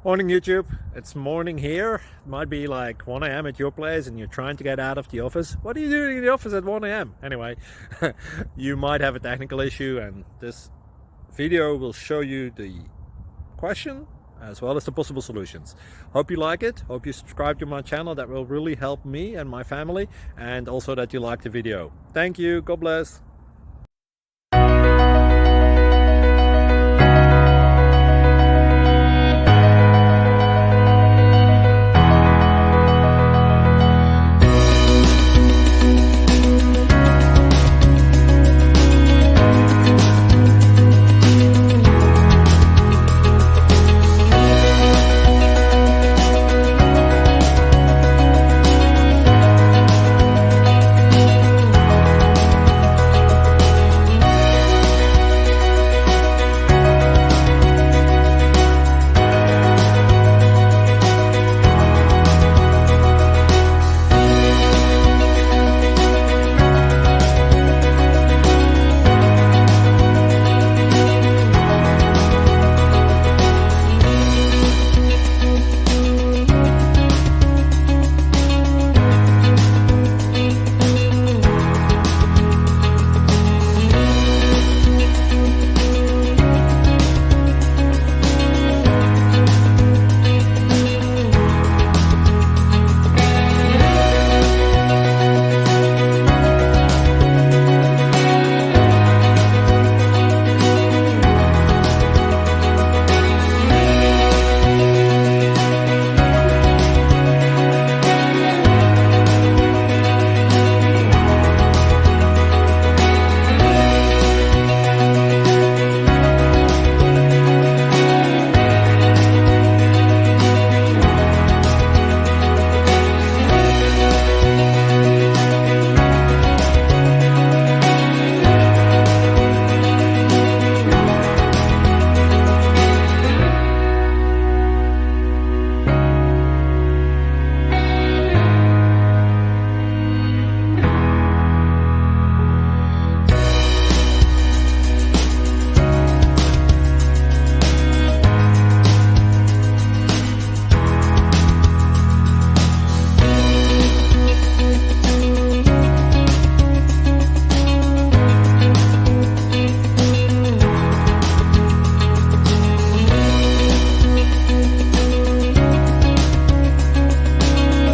Morning YouTube, it's morning here. It might be like 1 a.m. at your place and you're trying to get out of the office. What are you doing in the office at 1 a.m.? Anyway, you might have a technical issue and this video will show you the question as well as the possible solutions. Hope you like it, hope you subscribe to my channel. That will really help me and my family, and also that you like the video. Thank you, God bless.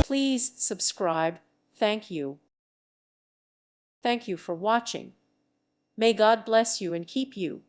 Please subscribe. Thank you. Thank you for watching. May God bless you and keep you.